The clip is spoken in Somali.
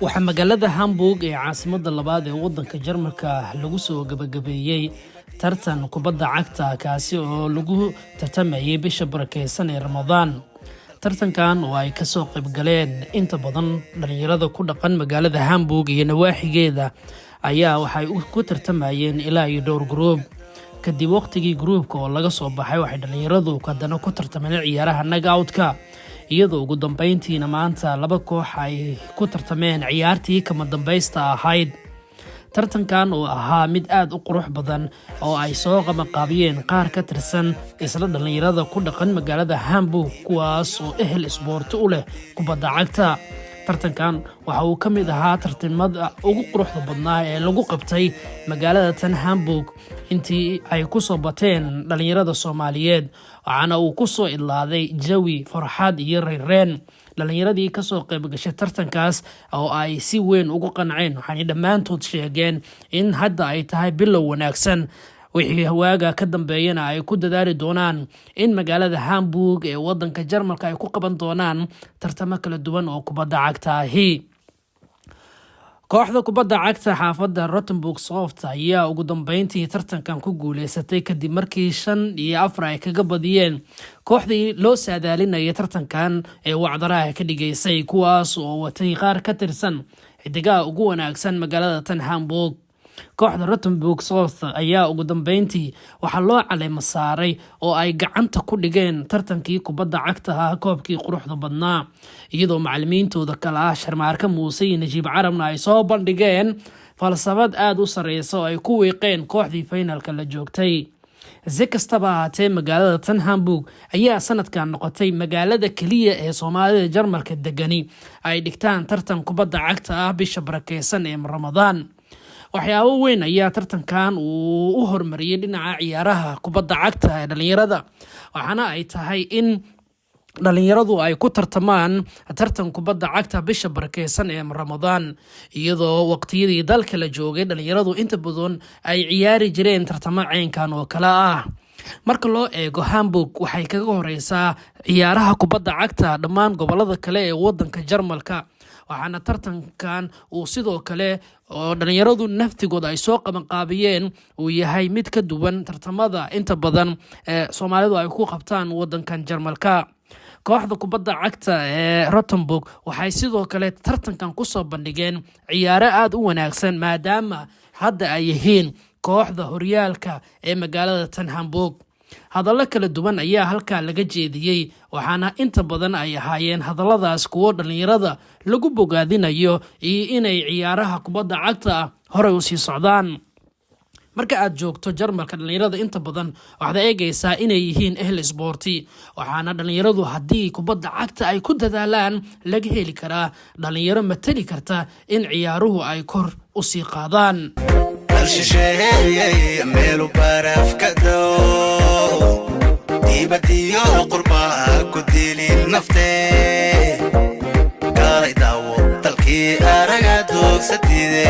waxaa magaalada Hamburg ee caasimadda labaad ee waddanka Jarmalka lagu soo gabagabeeyay tartan kubadda cagta kaasi oo lagu tartamayay bisha barakeysan ee Ramadaan. Tartankan oo ay ka soo qayb galeen inta badan dhalinyarada ku dhaqan magaalada Hamburg iyo nawaaxigeeda ayaa waxay ku tartamayeen ilaa iyo dhowr group. kadib waqtigii groupka oo laga soo baxay waxay dhalinyaradu kadana ku tartameen ciyaaraha knockout-ka iyadoo ugu dambeyntiina maanta laba koox ay ku tartameen ciyaartii kama dambaysta ahayd. tartankan oo ahaa mid aad u qurux badan oo ay soo qabanqaabiyeen qaar ka tirsan isla dhalinyarada ku dhaqan magaalada Hamburg kuwaas oo ehel isboorti u leh kubadda cagta. tartankan waxa uu ka mid ahaa tartamada ugu quruxda badnaa ee lagu qabtay magaalada tan Hamburg intii ay ku soo bateen dhalinyarada Soomaaliyeed waxaana uu ku soo ilaaday jawi farxad iyo reereen. dhalinyaradii ka soo qayb gashay tartankaas oo ay si weyn ugu qanceen waxay dhammaantood sheegeen in hadda ay tahay bilow wanaagsan wixii hawaaga ka dambeeyana ay ku dadaali doonaan in magaalada Hamburg ee waddanka Jarmalka ay ku qaban doonaan tartamo kala duwan oo kubadda cagta ahi. kooxda kubadda cagta xaafadda Rottenburg Soft ayaa ugu dambeyntii tartankan ku guuleysatay kadib markii 5-4 ay kaga badiyeen kooxdii loo saadaalinayay tartankan ee wacdaraha ka dhigaysay kuwaas oo watay qaar ka tirsan xidigaha ugu wanaagsan magaalada tan Hamburg. kooxda Rottenburg Soft ayaa ugu dambeyntii waxa loo caleema saaray oo ay gacanta ku dhigeen tartankii kubadda cagta koobkii quruxda badnaa iyadoo macallimiintooda kala Sharmaarka Muuse iyo Najiib Carabna ay soo bandhigeen falsafad aad u sareysa oo ay ku weeqeen kooxdii finalka la joogtay. si kastaba ahaatee magaalada tan Hamburg ayaa sanadkan noqotay magaalada kaliya ee Soomaalida Jarmalka degani ay dhigtaan tartan kubadda cagta bisha barakeysan ee Ramadaan. waxyaabo weyn ayaa tartankan uu u hormariyay dhinaca ciyaaraha kubadda cagta ee dhalinyarada waxaana ay tahay in dhalinyaradu ay ku tartamaan tartan kubadda cagta bisha barakeysan ee Ramadaan iyadoo waqtiyadii dalka la joogay dhalinyaradu inta badan ay ciyaari jireen tartamo caynkan oo kala ah. marka loo eego Hamburg waxay kaga horeysaa ciyaaraha kubadda cagta dhammaan gobolada kale ee waddanka Jarmalka waxaana tartankan uu sidoo kale oo dhalinyaradu naftigooda ay soo qabanqaabiyeen uu yahay mid ka duwan tartamada inta badan ee Soomaalidu ay ku qabtaan waddankan Jarmalka. kooxda kubadda cagta ee Rottenburg waxay sidoo kale tartankan ku soo bandhigeen ciyaaro aad u wanaagsan maadaama hadda ay yihiin kooxda horyaalka ee magaalada tan Hamburg. hadallo kala duwan ayaa halkaa laga jeediyey waxaana inta badan ay ahaayeen hadalladaas kuwo dhalinyarada lagu bogaadinayo iyo inay ciyaaraha kubadda cagta horey u sii socdaan. marka aad joogto Jarmalka dhalinyarada inta badan waxaad eegaysaa inay yihiin ehel isboorti waxaana dhalinyaradu haddii kubadda cagta ay ku dadaalaan laga heli karaa dhalinyaro matali karta in ciyaaruhu ay kor u sii qaadaan. meelu baraf ka dhow dibadiyo qurbaa ku dilin naftee kaalay daawo dalkii araga doogsatide